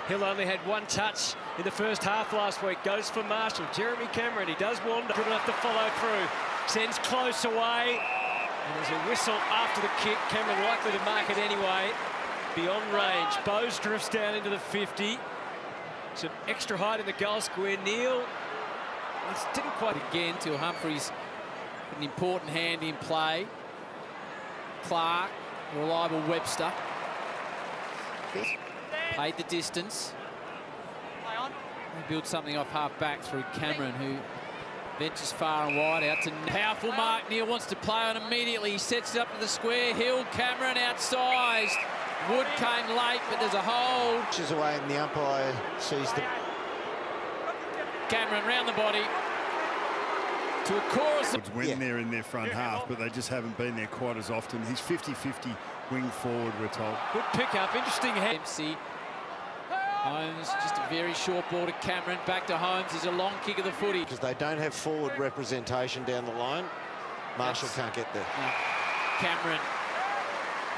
Hill only had one touch in the first half last week. Goes for Marshall. Jeremy Cameron, he does wander. Good enough to follow through. Sends Close away. And there's a whistle after the kick. Cameron likely to mark it anyway. Beyond range. Bowes drifts down into the 50. Some extra height in the goal square. Neil didn't quite again till Humphries, an important hand in play. Clark, reliable Webster. Played the distance. They build something off half-back through Cameron, who ventures far and wide out to powerful mark. Neil wants to play on immediately. He sets it up to the square. Hill, Cameron outsized. Wood came late, but there's a hold. Pushes away and the umpire sees the... Cameron round the body. To a chorus. When they're in their front half, but they just haven't been there quite as often. He's 50-50 wing forward, we're told. Good pick-up, interesting head. Dempsey. Holmes, just a very short ball to Cameron. Back to Holmes. There's a long kick of the footy. Because they don't have forward representation down the line. Marshall can't get there. Cameron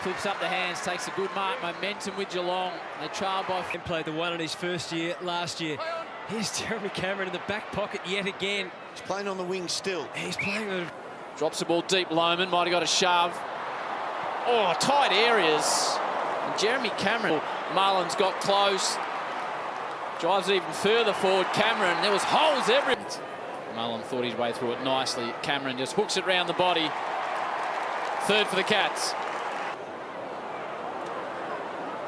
flips up the hands, takes a good mark. Momentum with Geelong. They trail by... He played the one in his first year last year. Here's Jeremy Cameron in the back pocket yet again. He's playing on the wing still. He's playing the... Drops the ball deep. Lohman might have got a shove. Oh, tight areas. And Jeremy Cameron. Mullins got close. Drives it even further forward. Cameron, there was holes everywhere. Mullen thought his way through it nicely. Cameron just hooks it round the body. Third for the Cats.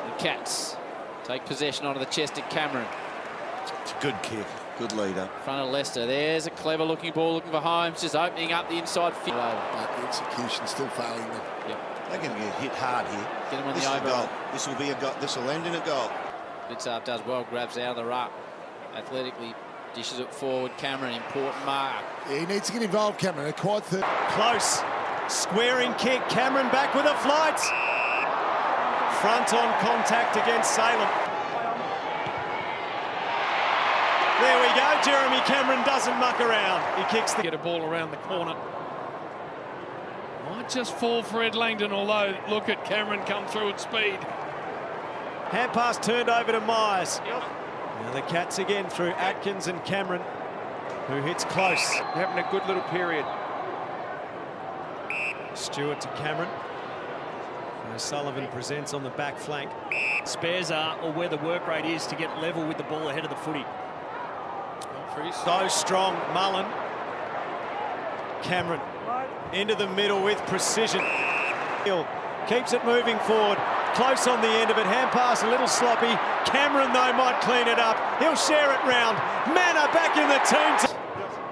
The Cats take possession onto the chest of Cameron. It's a good kick, good leader. Front of Leicester. There's a clever looking ball looking for Holmes, just opening up the inside field. But the execution still failing them. Yep. They're going to get hit hard here. Get him on this the is over. A goal. This will be a goal. This will end in a goal. Blitzarp does well, grabs out of the ruck. Athletically dishes it forward. Cameron, important mark. Yeah, he needs to get involved, Cameron. They're quite close. Squaring kick. Cameron back with a flight. Front on contact against Salem. There we go. Jeremy Cameron doesn't muck around. He kicks the... Get a ball around the corner. Might just fall for Ed Langdon, although look at Cameron come through at speed. Hand pass turned over to Myers. Now the Cats again through Atkins and Cameron, who hits close. Having a good little period. Stewart to Cameron. Sullivan presents on the back flank. Spares are, or where the work rate is, to get level with the ball ahead of the footy. So strong, Mullen. Cameron into the middle with precision. Hill keeps it moving forward. Close on the end of it. Hand pass a little sloppy. Cameron, though, might clean it up. He'll share it round. Manor back in the team.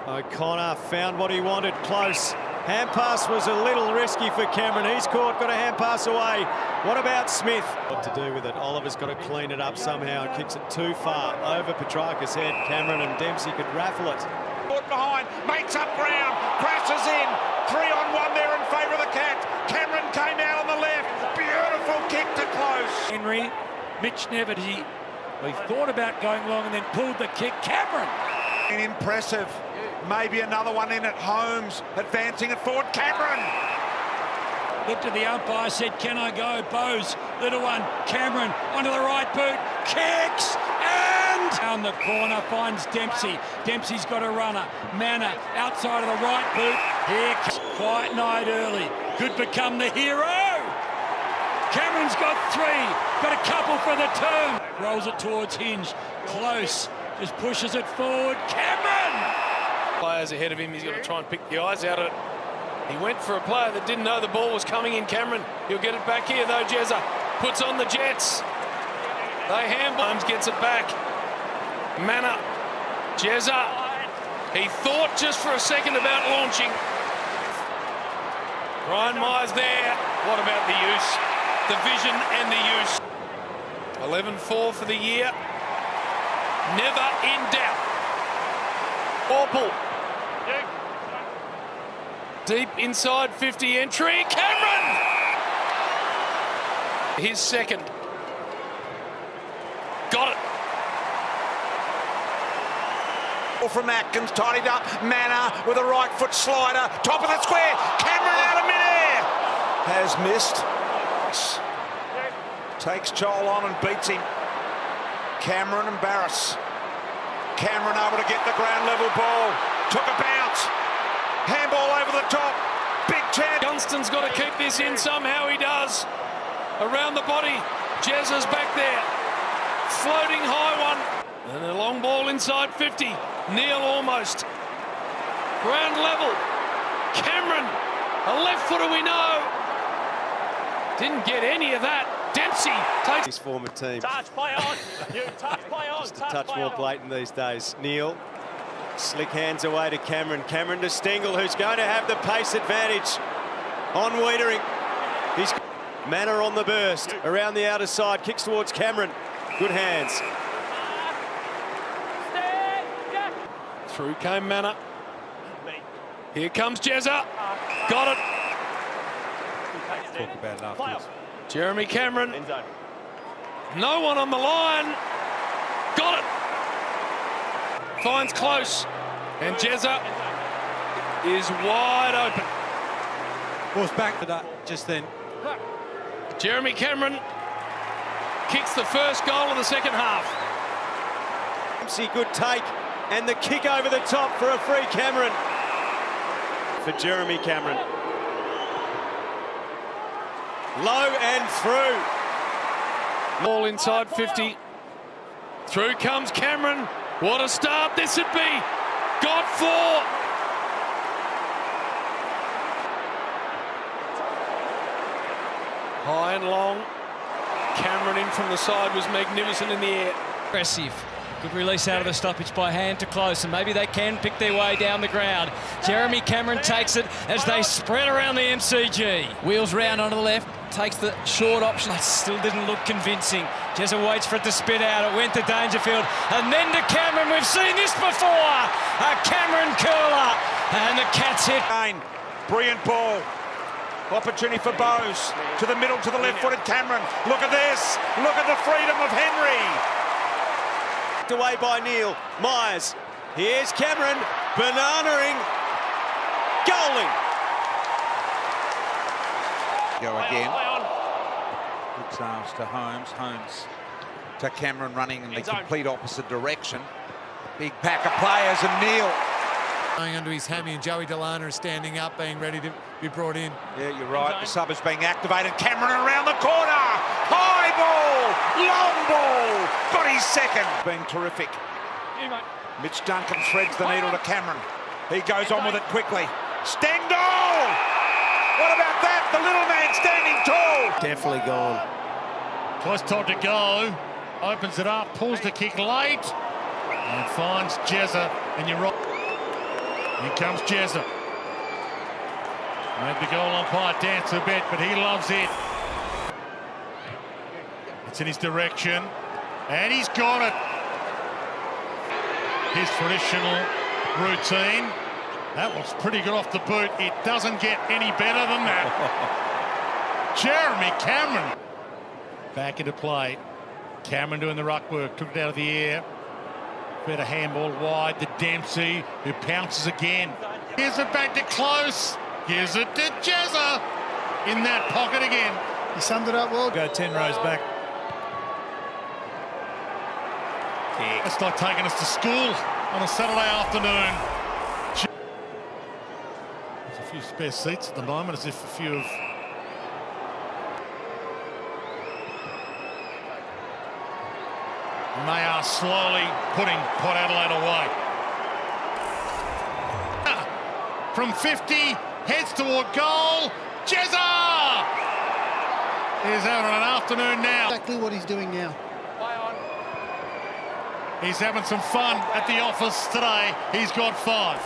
O'Connor found what he wanted. Close. Hand pass was a little risky for Cameron. He's caught, got a hand pass away. What about Smith? What to do with it? Oliver's got to clean it up somehow. Kicks it too far over Petrarca's head. Cameron and Dempsey could raffle it. Caught behind, makes up ground, crashes in. 3-on-1 there in favour of the Cats. Cameron came out on the left. Beautiful kick to close. Henry, Mitch Neverty, he thought about going long and then pulled the kick. Cameron! And impressive. Maybe another one in at Holmes, advancing it forward. Cameron! Looked at the umpire, said, can I go? Bowes, little one. Cameron onto the right boot, kicks, and down the corner finds Dempsey. Dempsey's got a runner. Manor outside of the right boot. Here, quiet night early. Could become the hero. Cameron's got three, got a couple for the term. Rolls it towards Hinge. Close, just pushes it forward. Cameron! Players ahead of him, he's got to try and pick the eyes out of it. He went for a player that didn't know the ball was coming in. Cameron, he'll get it back here though. Jezza puts on the Jets. They handball. Holmes gets it back. Manor, Jezza. He thought just for a second about launching. Ryan Myers there. What about the use? The vision and the use. 11-4 for the year. Never in doubt. Orpel. Deep inside 50 entry. Cameron! His second. Got it. From Atkins, tidied up. Manor with a right foot slider. Top of the square. Cameron out of midair. Has missed. Takes Joel on and beats him. Cameron and Barris. Cameron able to get the ground level ball. Took a bounce. Handball over the top. Big chance. Gunston's got to keep this in somehow. He does. Around the body. Jezza's back there. Floating high one. And a long ball inside 50. Neil almost. Ground level. Cameron. A left footer we know. Didn't get any of that. Dempsey takes His former team. touch, play on. You touch, play on. Just a touch more blatant these days. Neil, slick hands away to Cameron. Cameron to Stengel, who's going to have the pace advantage on Wiedering. He's Manor on the burst. Around the outer side, kicks towards Cameron. Good hands. Through came Manor. Here comes Jezza. Got it. Talk about it afterwards. Jeremy Cameron. No one on the line. Got it. Finds close. And Jezza is wide open. Was back to that just then. Jeremy Cameron kicks the first goal of the second half. Dempsey, good take. And the kick over the top for a free Cameron. For Jeremy Cameron. Low and through. Ball inside 50. Through comes Cameron. What a start this would be. Got 4. High and long. Cameron in from the side was magnificent in the air. Impressive. Good release out of the stoppage by hand to close, and maybe they can pick their way down the ground. Jeremy Cameron takes it as they spread around the MCG. Wheels round onto the left, takes the short option. It still didn't look convincing. Jezza waits for it to spit out. It went to Dangerfield and then to Cameron. We've seen this before. A Cameron curler, and the Cats hit. Brilliant ball. Opportunity for Bowes. To the middle, to the left-footed Cameron. Look at this. Look at the freedom of Henry. Away by Neil. Myers. Here's Cameron. Bananaing. Goaling. Go again. Good sales to Holmes. Holmes to Cameron running in the complete opposite direction. Big pack of players and Neil. Going under his hammy, and Joey Delana is standing up, being ready to be brought in. Yeah, you're right. The sub is being activated. Cameron around the corner. High ball. Long ball. Got his second. Being terrific. Mitch Duncan threads the needle to Cameron. He goes on with it quickly. Stengel! What about that? The little man standing tall. Definitely gone. Twice told to go. Opens it up. Pulls the kick late. And finds Jezza. And you're right. Here comes Jezza. Made the goal umpire dance a bit, but he loves it. It's in his direction. And he's got it. His traditional routine. That looks pretty good off the boot. It doesn't get any better than that. Jeremy Cameron. Back into play. Cameron doing the ruck work. Took it out of the air. Better handball wide to Dempsey, who pounces again. Gives it back to Close. Gives it to Jezza. In that pocket again. He summed it up well. Go 10 rows back. It's like taking us to school on a Saturday afternoon. There's a few spare seats at the moment, as if a few of... And they are slowly putting Port Adelaide away. From 50, heads toward goal. Jezza is out on an afternoon now. Exactly what he's doing now. He's having some fun at the office today. He's got 5.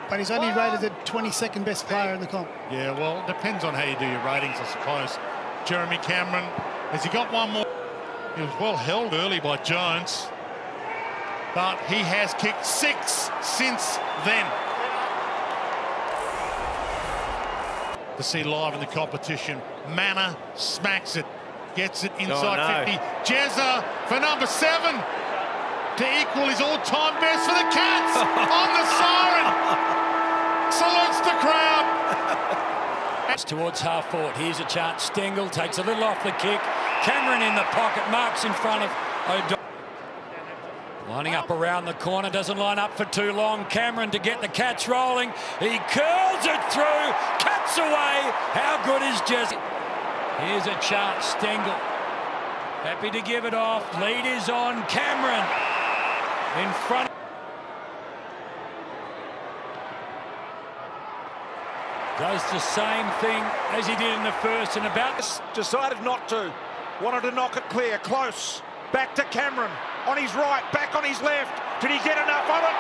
But he's only rated the 22nd best player in the comp. Yeah, well, it depends on how you do your ratings, I suppose. Jeremy Cameron, has he got one more? He was well held early by Jones, but he has kicked 6 since then. To see live in the competition, Manor smacks it, gets it inside 50. Jezza for number 7 to equal his all-time best for the Cats on the siren. Salutes the crowd. Towards half forward. Here's a chance. Stengel takes a little off the kick. Cameron in the pocket. Marks in front of O'Donnell. Lining up around the corner. Doesn't line up for too long. Cameron to get the catch rolling. He curls it through. Cuts away. How good is Jesse? Here's a chance. Stengel. Happy to give it off. Lead is on. Cameron in front. Does the same thing as he did in the first and about. Decided not to. Wanted to knock it clear. Close. Back to Cameron. On his right. Back on his left. Did he get enough of it?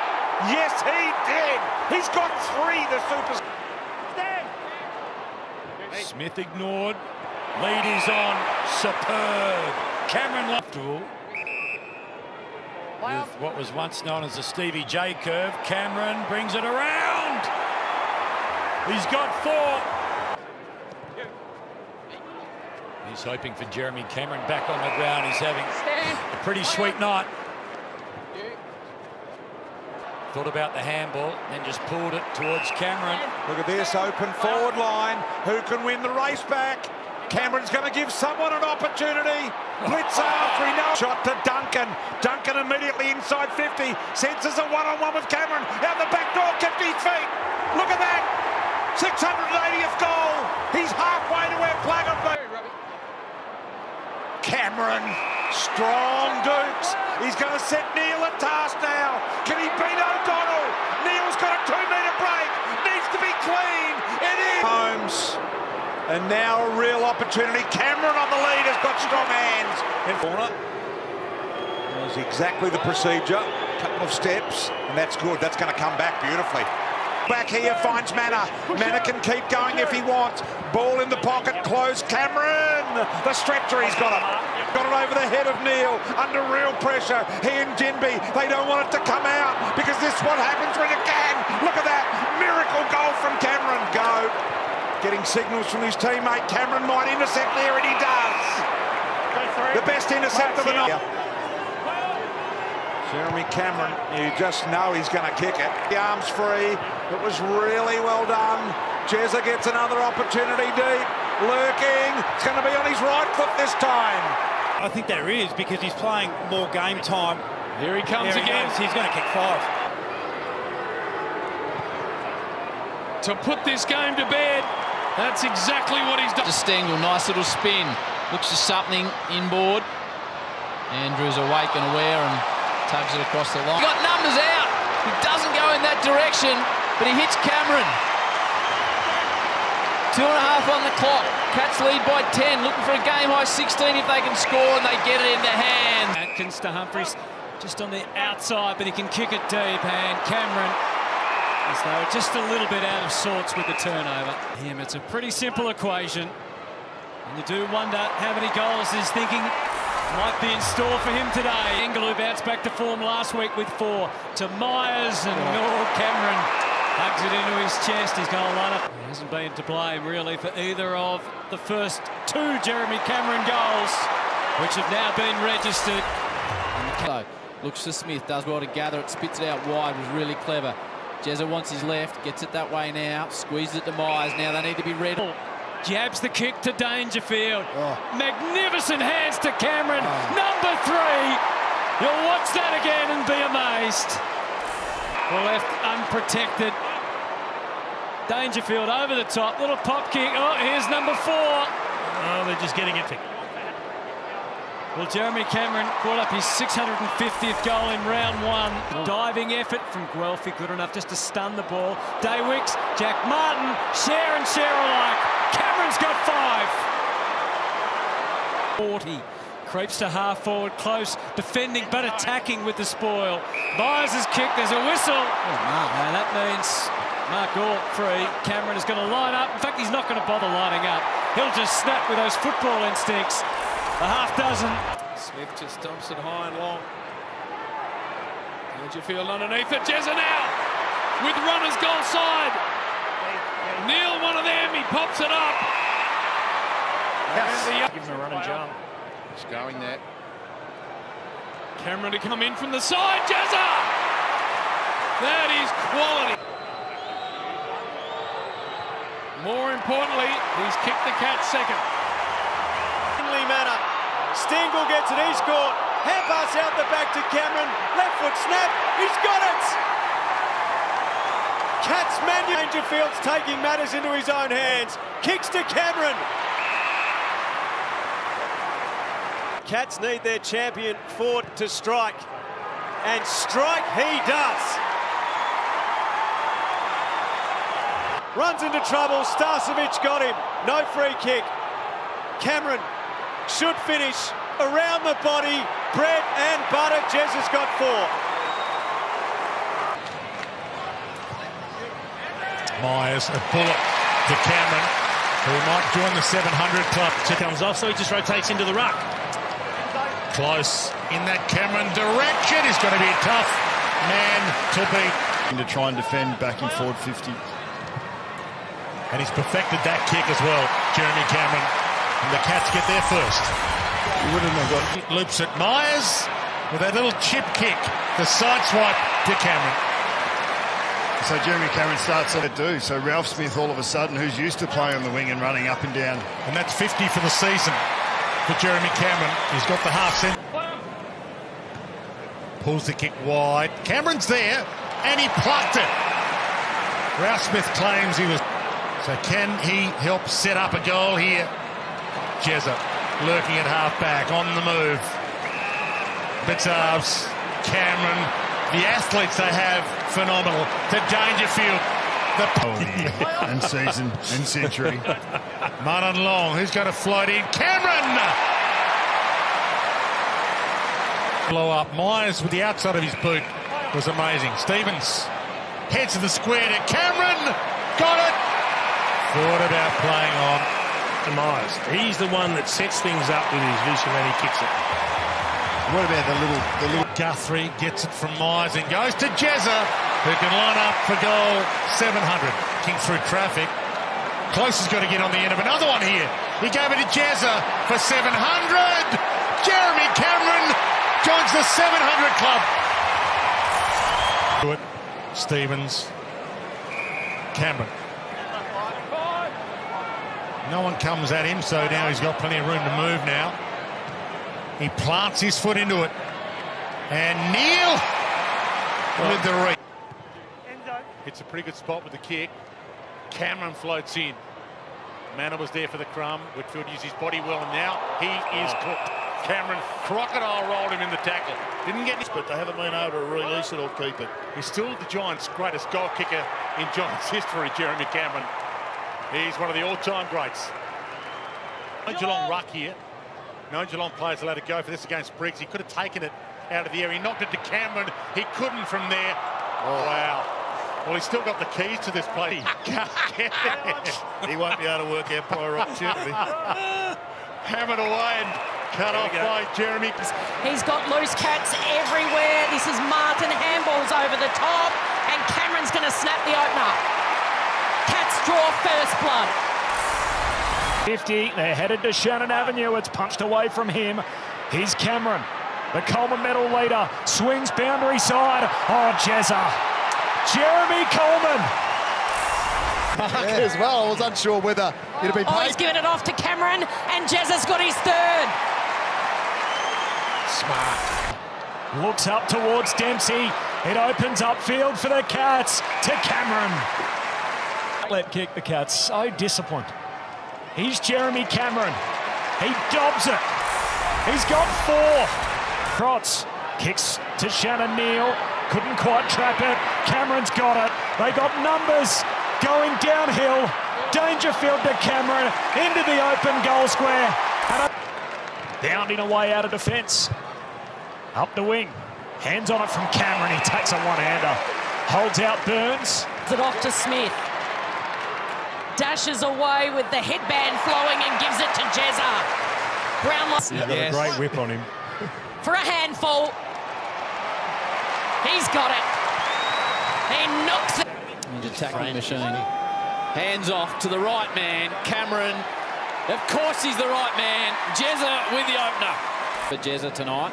Yes, he did. He's got three, the super. Smith ignored. Lead is on. Superb. Cameron Loftul. With what was once known as the Stevie J curve. Cameron brings it around. He's got four. He's hoping for Jeremy Cameron back on the ground. He's having a pretty sweet night. Thought about the handball, then just pulled it towards Cameron. Look at this open forward line. Who can win the race back? Cameron's going to give someone an opportunity. Blitz after he knows. Shot to Duncan. Duncan immediately inside 50. Senses a one-on-one with Cameron. Out the back door, kept his feet. Look at that. 680th goal. He's halfway to where Plaggett be. Cameron, strong Dukes. He's going to set Neil at task now. Can he beat O'Donnell? Neil's got a 2-metre break. Needs to be clean. It is. Holmes. And now a real opportunity. Cameron on the lead has got strong hands. In corner. That was exactly the procedure. Couple of steps. And that's good. That's going to come back beautifully. Back here finds Manor. Manor can keep going if he wants. Ball in the pocket, close. Cameron! The stretcher, he's got it. Got it over the head of Neil. Under real pressure. He and Jinby, they don't want it to come out because this is what happens when you can. Look at that. Miracle goal from Cameron. Go. Getting signals from his teammate. Cameron might intercept there, and he does. The best intercept of the night. Jeremy Cameron, you just know he's going to kick it. The arms free. It was really well done. Jezza gets another opportunity deep. Lurking. It's going to be on his right foot this time. I think there is because he's playing more game time. Here he comes again. He's going to kick 5. To put this game to bed, that's exactly what he's done. To Stengel, nice little spin. Looks for something inboard. Andrews awake and aware and tugs it across the line. He got numbers out. He doesn't go in that direction, but he hits Cameron. 2.5 on the clock. Cats lead by 10, looking for a game-high 16 if they can score, and they get it in their hands. Atkins to Humphries, just on the outside, but he can kick it deep, and Cameron, as though just a little bit out of sorts with the turnover. It's a pretty simple equation, and you do wonder how many goals he's thinking might be in store for him today. Engel, who bounced back to form last week with 4, to Myers, and Cameron hugs it into his chest. He's going to line up. He hasn't been to blame, really, for either of the first 2 Jeremy Cameron goals, which have now been registered. So, looks to Smith, does well to gather it, spits it out wide, was really clever. Jezza wants his left, gets it that way now, squeezes it to Myers. Now they need to be ready. Jabs the kick to Dangerfield. Magnificent hands to Cameron. Number 3. You'll watch that again and be amazed. Left unprotected. Dangerfield over the top. Little pop kick. Here's number 4. They're just getting it. Well, Jeremy Cameron brought up his 650th goal in round 1. Diving effort from Guelphy, good enough just to stun the ball. Daywicks, Jack Martin, share and share alike. Cameron's got 5. 40. Creeps to half forward, close, defending but attacking with the spoil. Myers' kick, there's a whistle. And that means Mark Gore free. Cameron is going to line up. In fact, he's not going to bother lining up. He'll just snap with those football instincts. A half dozen. Smith just dumps it high and long. Dangerfield underneath it. Jezza now with runners goal side. Neil, one of them. He pops it up. Give him a run and jump. He's going there. Cameron to come in from the side. Jezza! That is quality. More importantly, he's kicked the Cats second. Manner. Stingle gets it, he's caught. Hand pass out the back to Cameron. Left foot snap, he's got it! Cats Dangerfield's taking matters into his own hands. Kicks to Cameron. Cats need their champion Ford to strike. And strike he does. Runs into trouble, Starcevic got him. No free kick. Cameron should finish around the body. Bread and butter. Jez has got 4. Myers, a bullet to Cameron, who might join the 700 club. Comes off, so he just rotates into the ruck. Close in that Cameron direction. He's going to be a tough man to beat. To try and defend back and forward 50. And he's perfected that kick as well, Jeremy Cameron. And the Cats get there first. He wouldn't have got it. Loops at Myers with that little chip kick. The side swipe to Cameron. So Jeremy Cameron starts to do. So Ralph Smith, all of a sudden, who's used to playing on the wing and running up and down. And that's 50 for the season for Jeremy Cameron. He's got the half cent. Pulls the kick wide. Cameron's there, and he plucked it. Ralph Smith claims he was. So can he help set up a goal here? Jezza lurking at half-back, on the move. Bitzarves, Cameron, the athletes they have, phenomenal. To Dangerfield. And season and century. Martin Long, who's going to float in? Cameron! Blow up. Myers with the outside of his boot was amazing. Stevens heads to the square to Cameron. Got it! Thought about playing on. Myers, he's the one that sets things up with his vision and he kicks it. What about the little Guthrie gets it from Myers and goes to Jezza, who can line up for goal 700. King through traffic. Close has got to get on the end of another one here. He gave it to Jezza for 700. Jeremy Cameron joins the 700 club. Stevens. Cameron. No one comes at him, so now he's got plenty of room to move now. He plants his foot into it. And Neil with the reach. It's a pretty good spot with the kick. Cameron floats in. Manor was there for the crumb. Whitfield used his body well, and now he is cooked. Cameron crocodile rolled him in the tackle. Didn't get this, but they haven't been able to release it or keep it. He's still the Giants' greatest goal kicker in Giants history, Jeremy Cameron. He's one of the all-time greats. No Geelong ruck here. No Geelong players allowed to go for this against Briggs. He could have taken it out of the air. He knocked it to Cameron. He couldn't from there. Oh. Wow. Well, he's still got the keys to this place. He can't get there. He won't be able to work out prior opportunity. Hammered away and cut off by Jeremy. He's got loose Cats everywhere. This is Martin handballs over the top, and Cameron's going to snap the opener. Cats draw first blood. 50, they're headed to Shannon Avenue. It's punched away from him. Here's Cameron, the Coleman medal leader, swings boundary side. Oh, Jezza. Jeremy Coleman. As well, I was unsure whether it'd be paid. Oh, he's given it off to Cameron, and Jezza's got his third. Smart. Looks up towards Dempsey. It opens up field for the Cats to Cameron. Let kick the Cats, so disciplined. He's Jeremy Cameron. He dobs it. He's got 4. Crotts kicks to Shannon Neal. Couldn't quite trap it. Cameron's got it. They got numbers going downhill. Dangerfield to Cameron into the open goal square. And bounding away out of defence. Up the wing. Hands on it from Cameron. He takes a one-hander. Holds out Burns. It off to Smith. Dashes away with the headband flowing and gives it to Jezza. Brownlow. He's got a great whip on him. For a handful. He's got it. He knocks it. He's a tackling machine. Hands off to the right man, Cameron. Of course he's the right man. Jezza with the opener. For Jezza tonight.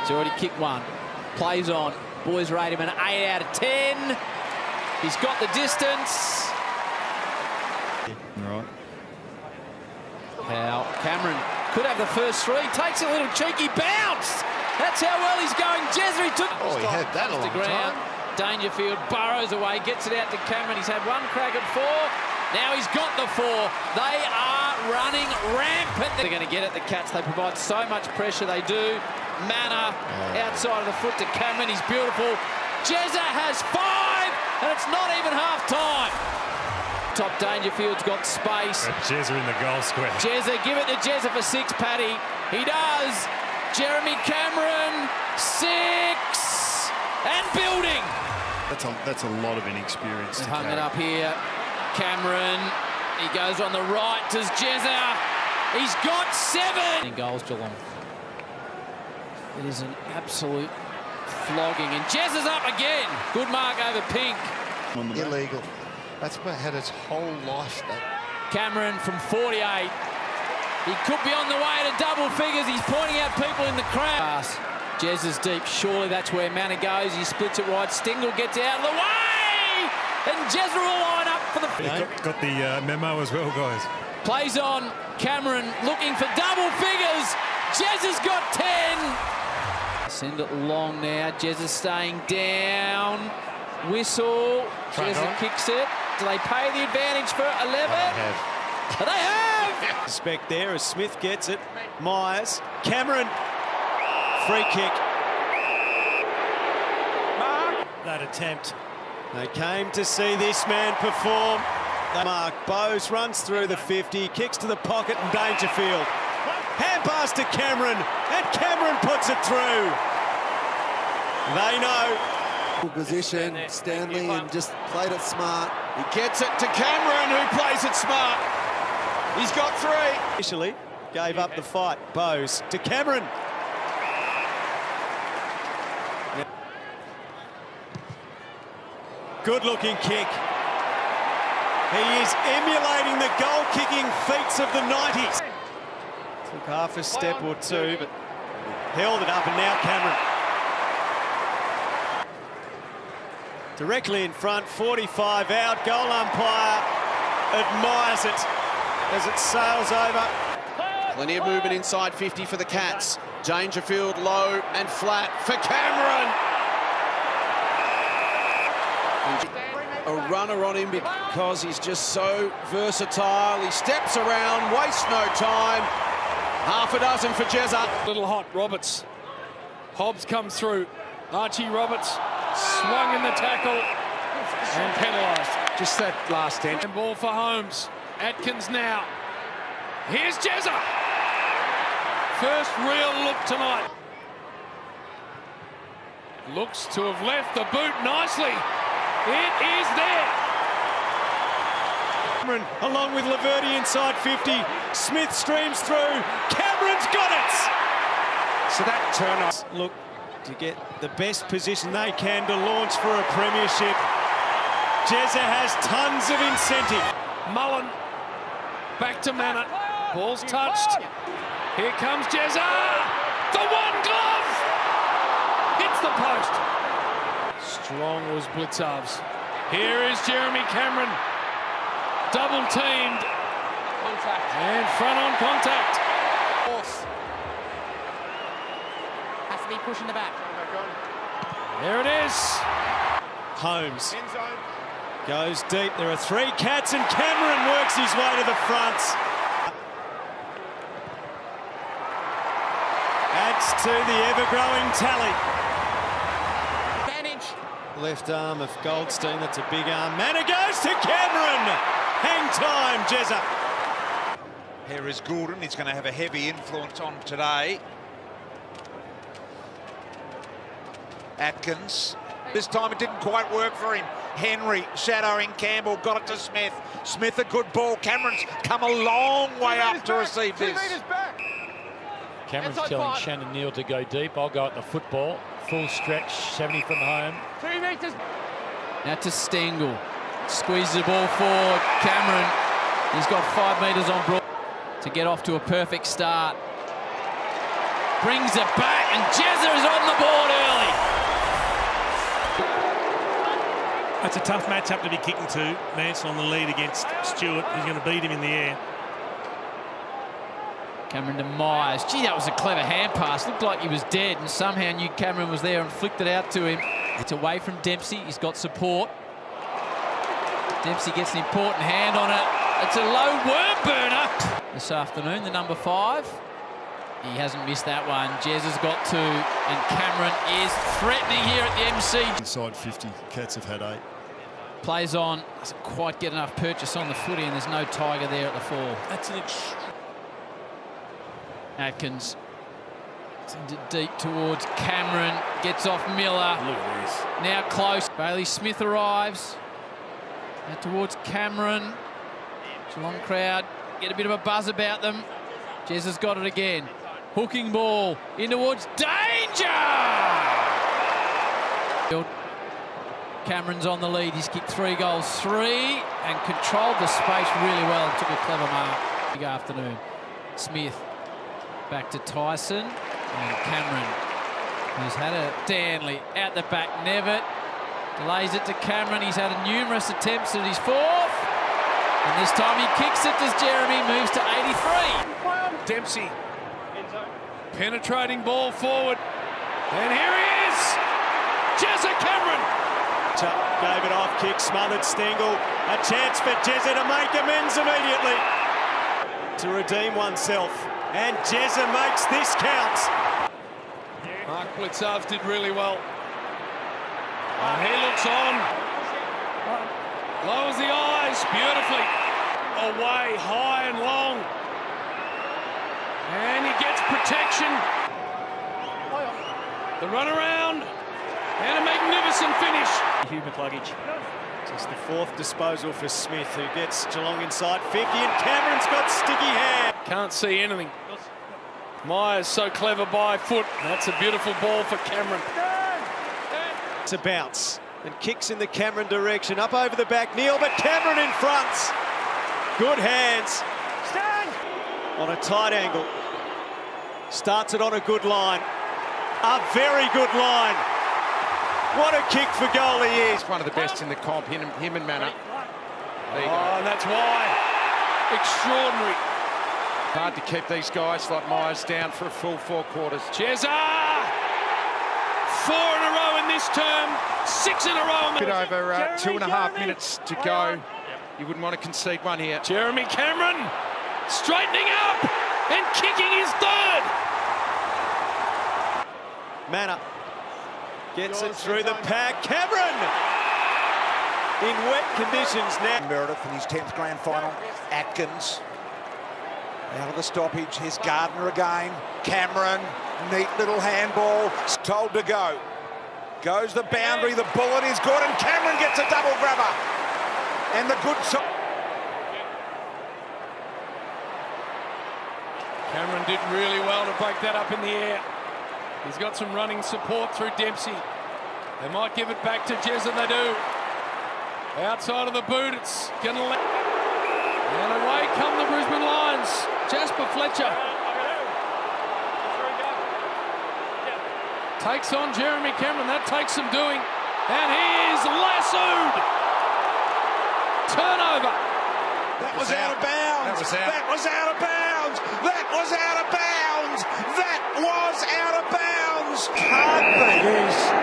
He's already kicked one. Plays on. Boys rate him an 8 out of 10. He's got the distance. Cameron could have the first three. Takes a little cheeky bounce. That's how well he's going. Jezza, he took... Oh, he had that a long time. Dangerfield burrows away, gets it out to Cameron. He's had one crack at 4. Now he's got the 4. They are running rampant. They're going to get at the Cats. They provide so much pressure. They do. Manor outside of the foot to Cameron. He's beautiful. Jezza has 5, and it's not even half time. Top Dangerfield's got space. Jezza in the goal square. Jezza, give it to Jezza for 6, Paddy. He does. Jeremy Cameron, 6, and building. That's a lot of inexperience. They hung it up here. Cameron, he goes on the right. Does Jezza? He's got 7. In goals, Geelong. It is an absolute flogging, and Jezza's up again. Good mark over Pink. Illegal. That's had its whole life. Cameron from 48. He could be on the way to double figures. He's pointing out people in the crowd. Jezza's deep. Surely that's where Manor goes. He splits it right. Stingle gets out of the way. And Jezza will line up for the... Got the memo as well, guys. Plays on. Cameron looking for double figures. Jezza's got 10. Send it long now. Jezza's staying down. Whistle. Jezza kicks it. Do they pay the advantage for 11? They have! Respect there as Smith gets it. Myers. Cameron. Free kick. That attempt. They came to see this man perform. Mark Bowes runs through the 50, kicks to the pocket and Dangerfield. Hand pass to Cameron, and Cameron puts it through. They know. Position, Stanley, and just played it smart. He gets it to Cameron, who plays it smart. He's got 3. Initially, gave up the fight. Bowes to Cameron. Good-looking kick. He is emulating the goal-kicking feats of the 90s. Took half a step or 2, but held it up, and now Cameron. Directly in front, 45 out. Goal umpire admires it as it sails over. Plenty of movement inside 50 for the Cats. Dangerfield low and flat for Cameron. A runner on him because he's just so versatile. He steps around, wastes no time. Half a dozen for Jezza. Little hot, Roberts. Hobbs comes through. Archie Roberts swung in the tackle and penalised. Just that last end. And ball for Holmes. Atkins now. Here's Jezza. First real look tonight. Looks to have left the boot nicely. It is there. Cameron along with Laverty inside 50. Smith streams through. Cameron's got it. So that turn off. Look to get the best position they can to launch for a premiership. Jezza has tons of incentive. Mullen back to Manor. Ball's touched. Here comes Jezza. The one glove hits the post. Strong was Blitzovs. Here is Jeremy Cameron. Double teamed. Contact. And front on contact. Has to be pushing the back. There it is. Holmes goes deep. There are 3 Cats, and Cameron works his way to the front. Adds to the ever-growing tally. Left arm of Goldstein, that's a big arm. Manor goes to Cameron! Hang time, Jezza. Here is Goulden. He's going to have a heavy influence on today. Atkins. This time it didn't quite work for him. Henry shadowing Campbell, got it to Smith. Smith a good ball. Cameron's come a long way up to receive this. Cameron's telling Shannon Neal to go deep. I'll go at the football. Full stretch, 70 from home. 2 metres. Now to Stengel. Squeezes the ball forward. Cameron, he's got 5 metres on Brook to get off to a perfect start. Brings it back, and Jezza is on the board early. That's a tough matchup to be kicking to. Manson on the lead against Stewart. He's going to beat him in the air. Cameron to Myers. Gee, that was a clever hand pass. Looked like he was dead and somehow knew Cameron was there and flicked it out to him. It's away from Dempsey. He's got support. Dempsey gets an important hand on it. It's a low worm burner. This afternoon, the number 5. He hasn't missed that one. Jez has got 2, and Cameron is threatening here at the MC. Inside 50, Cats have had 8. Plays on, doesn't quite get enough purchase on the footy, and there's no Tiger there at the 4. That's an Atkins sends it deep towards Cameron, gets off Miller. Look at this. Now close. Bailey Smith arrives. Now towards Cameron. Geelong crowd get a bit of a buzz about them. Jez has got it again. Hooking ball in towards danger! Cameron's on the lead. He's kicked 3 goals, 3, and controlled the space really well. Took a clever mark. Big afternoon. Smith back to Tyson, and Cameron, who's had a Danley out the back. Nevitt delays it to Cameron. He's had numerous attempts at his 4th, and this time he kicks it as Jeremy moves to 83. Dempsey, penetrating ball forward, and here he is, Jezza Cameron. Gave it off, kick, smothered Stengel. A chance for Jezza to make amends immediately. To redeem oneself, and Jezza makes this count. Mark Blitzarves did really well. And he looks on. Lowers the eyes beautifully. Away, high and long. And he gets protection. The run around. And a magnificent finish. Human luggage. Just the 4th disposal for Smith, who gets Geelong inside 50, and Cameron's got sticky hand. Can't see anything. Myers so clever by foot. That's a beautiful ball for Cameron. It's a bounce and kicks in the Cameron direction. Up over the back, Neil, but Cameron in front. Good hands. On a tight angle. Starts it on a good line. A very good line. What a kick for goal he is. He's one of the best in the comp, him and Manor. There you go. And that's why. Extraordinary. Hard to keep these guys like Myers down for a full 4 quarters. Jezza! 4 in a row in this term, 6 in a row. A bit over 2.5 minutes to go. You wouldn't want to concede one here. Jeremy Cameron straightening up and kicking his 3rd. Manor gets it through the pack. Cameron in wet conditions now. Meredith in his 10th grand final. Atkins out of the stoppage. Here's Gardner again. Cameron, neat little handball. Told to go. Goes the boundary. The bullet is good, and Cameron gets a double grabber. And the good shot. Cameron did really well to break that up in the air. He's got some running support through Dempsey. They might give it back to Jezza, they do. Outside of the boot, it's going to let... And away come the Brisbane Lions. Jasper Fletcher. Takes on Jeremy Cameron. That takes some doing. And he is lassoed. Turnover. That was out of bounds. That was out of bounds. That was out of bounds. That was out of bounds. Can't be.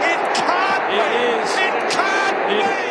It can't be. It can't be.